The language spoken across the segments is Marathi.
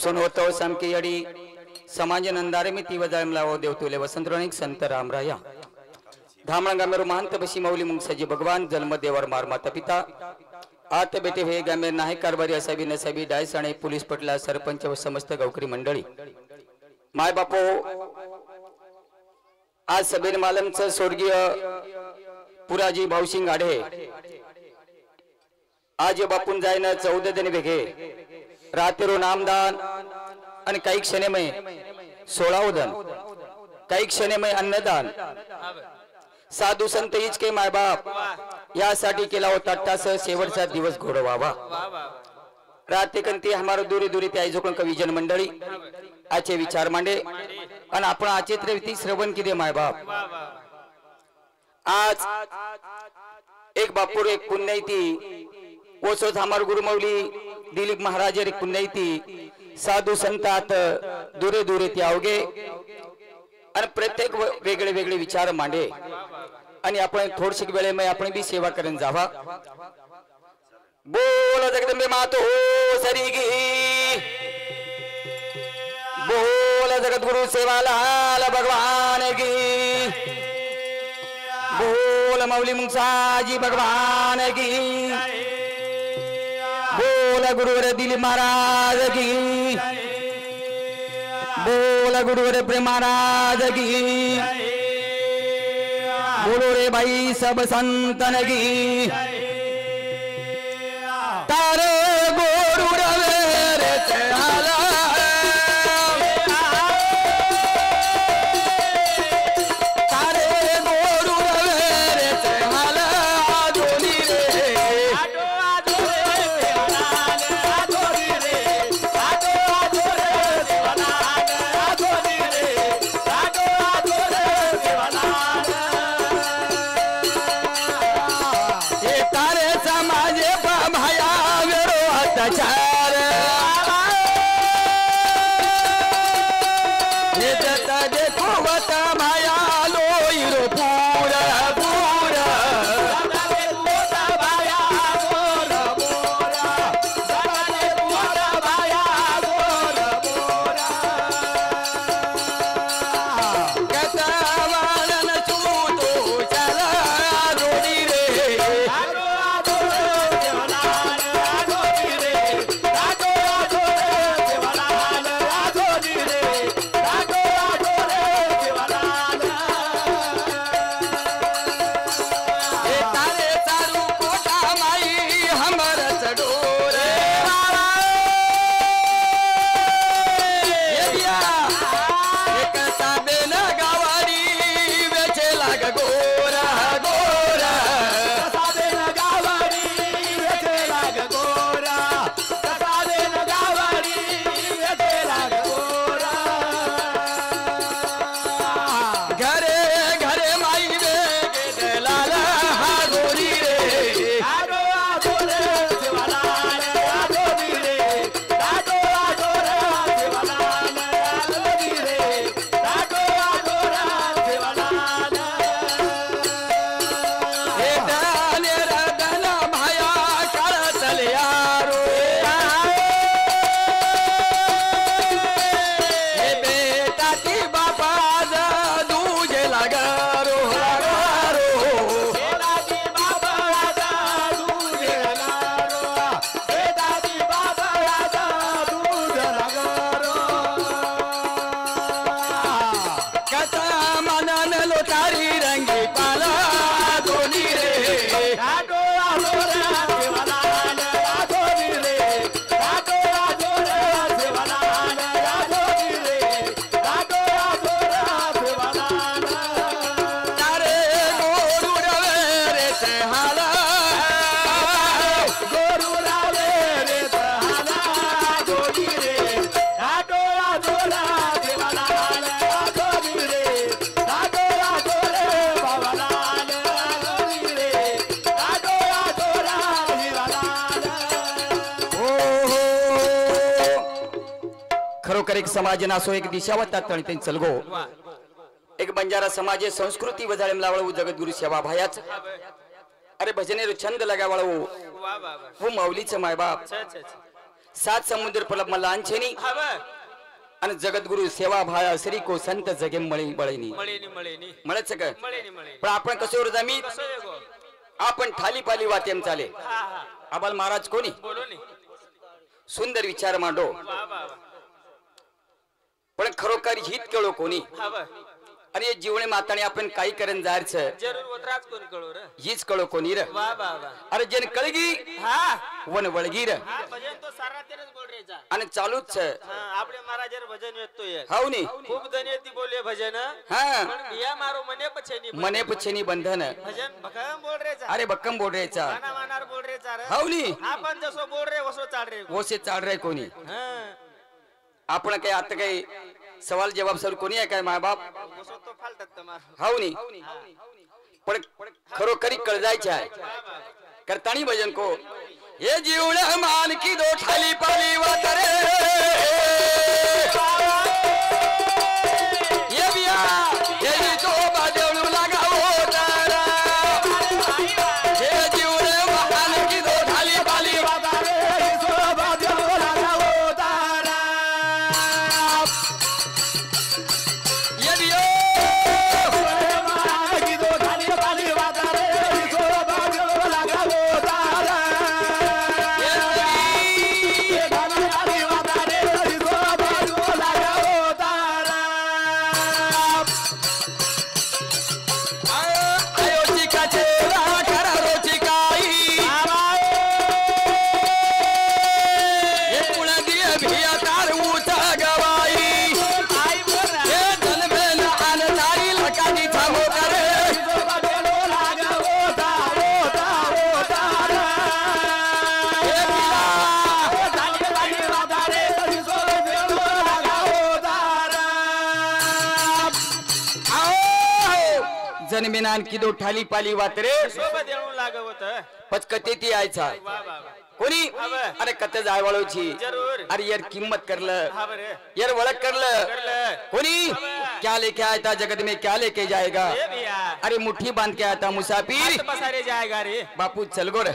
सोनवतो सामकेयडी समाज नंदारे मी तीवजाम लावो देवतुले वसंतरणिक संत रामराया धामण गामेर महंत बशी मौली मुंगसजी भगवान जन्म देवर मार माता पिता आत बेटे हे गामेर नाही कारभारी असावी नसावी डायसाणे पोलीस पटला सरपंच व समस्त गावकरी मंडळी माय बापो आज सबेर मालमचं स्वर्गीय पुराजी भाऊसिंग आढे आज बापून जायना 14 दिन वेगे रात्रो नामदान आणि काही क्षणेमय 16 उदन काही क्षणेमय अन्नदान साधू संत इचके मायबाप यासाठी केला होता तास शेवटचा दिवस घोडवावा रात्रिकंती हमारो दूरी दूरी त्या जोकण कवी जन मंडळी आचे विचार मांडे आणि आपण आचे त्रेवती श्रवण किदे मायबाप आज एक बापूर एक पुण्यैती ओसोच हमार गुरुमौली दिलीप महाराज एक पुण्यैती साधू संतात दूरे दूरे ते आवगे आणि प्रत्येक वेगळे वेगळे विचार मांडे आणि आपण थोडशी वेळेमध्ये आपण बी सेवा करून जावा बोल जगदंबे मातो सरीगी बोल जगद्गुरु सेवालाल भगवान की बोल मौली मुंगसाजी भगवान की बोल गुरुवर दिलीप महाराज की बोल गुरुवर प्रेम महाराज की बोलो रे भाई सब संतन की तारे गोरुड़ रे चढ़ाला एक समाज नासो एक दिशावता तणते चलगो एक बंजारा समाज संस्कृती वजाळम लावळू जगद्गुरु सेवा भायाच अरे भजने छंद लगावळू वो मौलीच मायबाप सात समुद्र पलप मलांछनी आणि जगद्गुरु सेवा भाया श्री को संत जगे मळी बळीनी मळच का पण आपण कसं जमी आपण थाली पाली वातेम चाले आबाल महाराज कोणी सुंदर विचार मांडो पण खरोखर हित केलो कोणी आणि जीवने माताने आपण काही करून जायचं हीच कळो कोणी र अरे जेन कळगी वन वळगी र आणि चालूच आपले महाराजर भजन येतोय हाव नी खूप जण येती बोले भजन हा पण बिया मारो मने पछेनी बंधन भजन भक्कम बोल रे अरे भक्कम बोल रे चा गाना मानार बोल रे चा हाव नी आपण जसो बोल रे वसो चाल रे वसे चाल रे कोणी आपण काही आता काही सवाल जवाब सर कोणी आहे काय माय बाप वसो तो फालतात तमार हाव नी पण खरोखरी कळ जायचे आहे करतानी भजन को ये जीवने मान की दो थाली पाली वातरे ये बिया ये तो बाजवणू लगावो तारा ये जीवने मान की दो थाली पाली वातरे तो बाजवणू लगावो तारा ये बिया मान की दो थाली पाली वातरे तो बाजवणू लगावो तारा जन्मेनान की दो ठाली पाली वातरे सोबत येऊन लागवत पचकते ती आयचा कोणी अरे कत जायवाळोची अरे यार किंमत करलं यार वळख करलं कोणी क्या लेके आया था जगत में क्या लेके जाएगा अरे मुट्ठी बांध के आया था मुसाफिर पसारे जाएगा रे बापू चल गो रे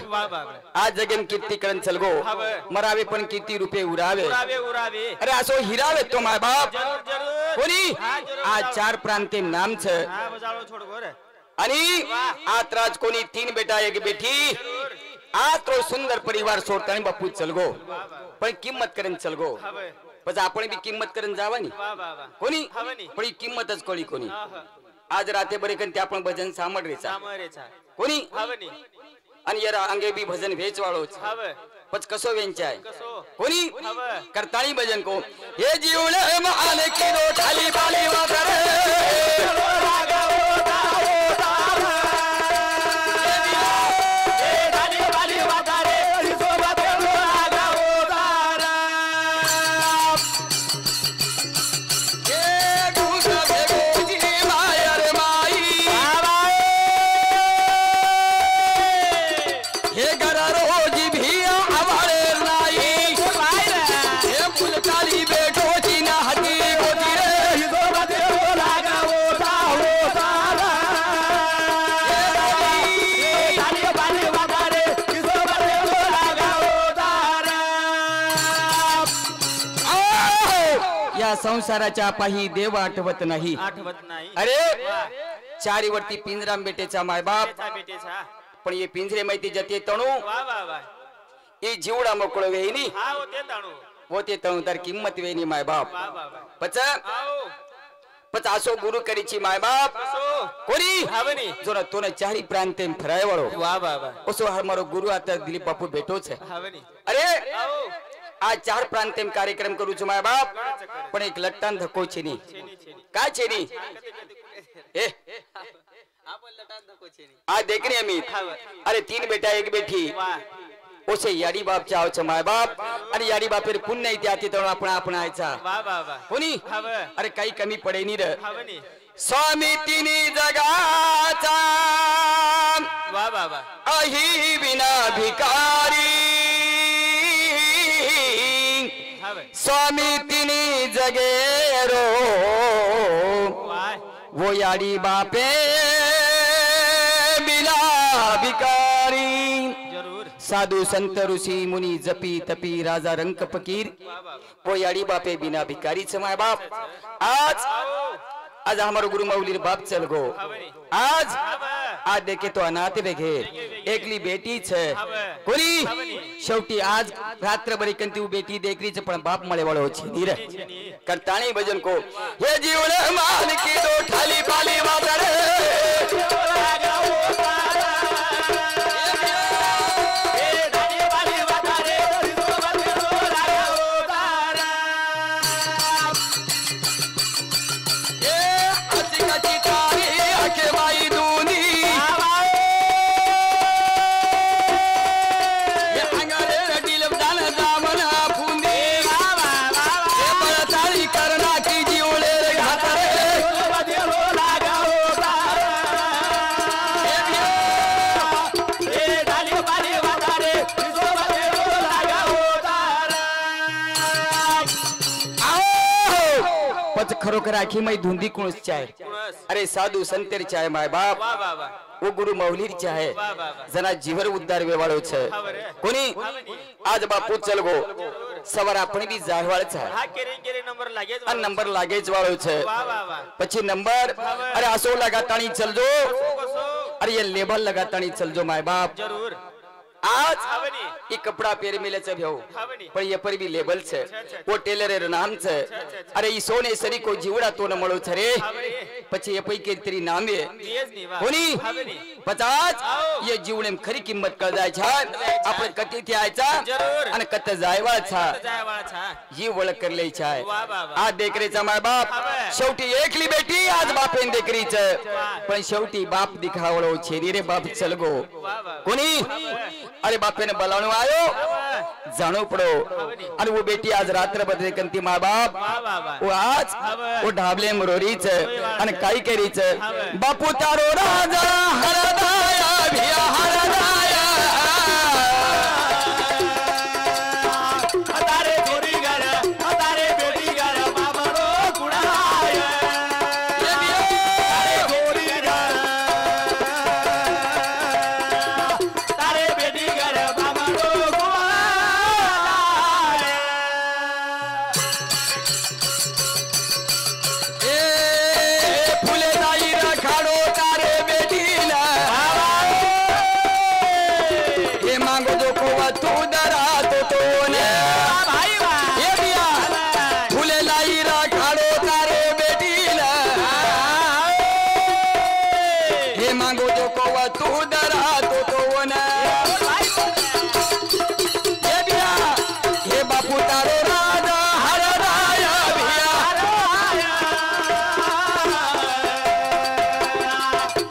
आज जगेन कीर्ती करण चल गो मरावे पण किती रुपये उरावे उरावे अरे असो हिरावे तो माय बाप जरूर कोणी आज चार प्रांते नाम छ छोड गो रे आणि आत राज कोणी तीन बेटा एक बेटी आज तो सुंदर परिवार सोडताना बापू चलगो पण किंमत करून चलगो पण आपण बी किंमत करून जावा नी कोणी पण ही किंमतच कळी कोणी आज राते बरे कन ते आपण भजन सामडरेचा कोणी आणि यार अंगे बी भजन भेच वाळोच पच कसो वेंचाय कोणी करताळी भजन को हे जीवले मान की दो ठाली पाली वातरे संसाराच्या पाही देव आठवत नाही अरे चारी वरती पिंजराम बेटेचा माय बाप पण ये पिंजरे माहिती जते तणू ये जीवडा मोकळो वेईनी होते तणू तर किंमत वेईनी माय बाप पच असो गुरु करीची माय बाप कोणी जो ना तो ना चारी प्रांते फराय वाळो असो हमारो गुरु आता दिलीप बापू भेटोच अरे आज चार प्रांते कार्यक्रम करू छु माय बाप पण एक लट्टान धक्को छेनी काय छेनी ए आज देखने अमित अरे तीन बेटा एक बेटी ओसे याडी बाप चाव छ माय बाप आणि याडी बापेर पुण्य इथे आती तर आपण आपणायचा कोणी अरे काही कमी पडे नी र स्वामी तिनी जगाचा अही विना भिकारी स्वामी तिनी जगेरो वो याडी बापे बिना भिकारी साधू संत ऋषी मुनी जपी तपी राजा रंक फकीर वो याडी बापे बिना भिकारी माय बाप आज हमारो गुरु मौलीर बाप चल गो आज देखे तो अनाथ बेघे एकली बेटी छे कोणी शेवटी आज रात्रभर कंती बेटी देखरी छे पण बाप मळे वाळो छे नी रे करताणी भजन को हे जीवन मान की दो ठाली पाली वातरे खरोखर आखी मै धुंदी कुणस चाहे अरे साधू संतेर चाहे माय बाप वो गुरु मौलीर चाहे जना जीवर उद्धार वेवाळो छे कोणी आज बापू चल गो सवार आपण बी जाहवाळ छे हा केरे नंबर लागेज आ नंबर लागेज वाळो छे પછી नंबर अरे आसो लगाताणी चलजो अरे ये लेबल लगाताणी चलजो माय बाप जरूर आज ये कपड़ा पेर मिले छे भ्यो पर ये पर भी लेबल छे वो टेलर रे नाम छे अरे ई सोने सरी को जीवड़ा तो न मळो छे रे પછી ये पई के तेरी नाम है कोनी 50 ये जीवणे में खरी किंमत कर जाय छा आपण कती थी आयचा आणि कत जायवा छा ही ओळख कर ले छा आज देखरेचा माय बाप शेवटी एकली बेटी आज बापेन देखरी छे पण शेवटी बाप दिखावळो छेरी रे बाप चल गो कोनी अरे बापे ने बोलावणो आयो जानो पड़ो अरे वो बेटी आज रात्र बदले कंती माँ बाप वो आज वो ढाबले मरोरी छे अने काई करी छे बापू तारो राजा हरदाया भिया हरदाया हतारे छोरी घर हतारे बेटी घर बाबरो कुड़ाया ये छोरी घर तारे बेटी घर बाबरो फूले दाई रखाड़ो तारे बेटी ना ये मांगो जो को तू दरा तो ने भाई ये बिया फूले लाई रखाड़ो तारे बेटी ना ये मांगो जो को तू दरा तो ने ये बिया ये बापू तारो राजा हरदाया भिया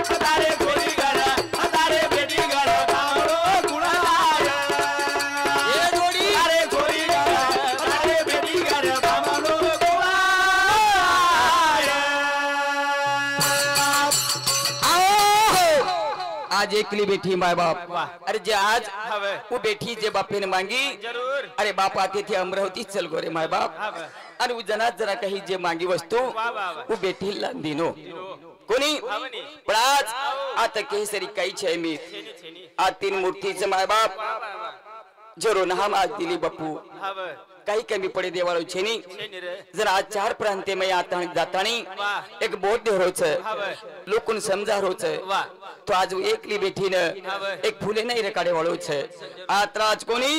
हतारे छोरी घर हतारे बेटी घर बाबरो कुड़ाया ये जोड़ी हतारे छोरी घर हतारे बेटी घर बाबरो कुड़ाया आज एकली बेटी माय बाप अरे जे आज हवे वो बेटी जे बापे ने मांगी जरूर अरे बाप आते थे अमरावती चल गोरे माय बाप अरे वो जरा कही जे मांगी वस्तू वो बेटी लांदीनो कोणी पण आज आता केसरी काही छे मी आज तीन मूर्तीचे माय बाप जरो नाम आज दिली बापू हवे काही कमी पडे देवाळो छेनी जरा आज चार प्रांते में आता जातानी एक बौद्ध हो छे लोकन समजा हो छे तो आज वो एकली बेटी ने एक फूले नहीं रकाडे वाळो छे आ त्राज कोनी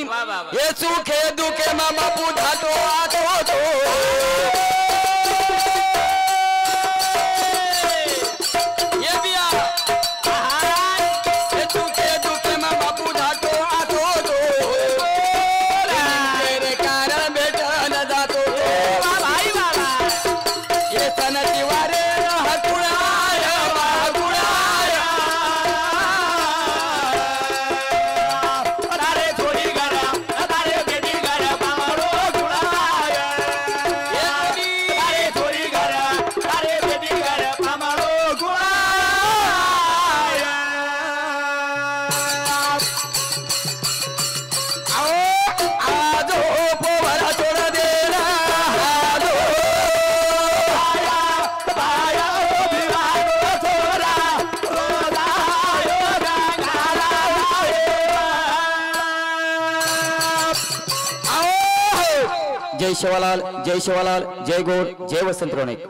ये सुखे दुखे मा बापू ढाटो आतो तो ये बिया ये सुखे दुखे मा बापू ढाटो आतो तो तेरे कारण बेटा न जातो भाई बाबा ये सन दिवारे हकुड़ाया बागुड़ाया हतारे छोरी घर हतारे बेटी घर बाबरो कुड़ाया ये जय शिवालाल जय शिवालाल जय गोड जय वसंत रोनिक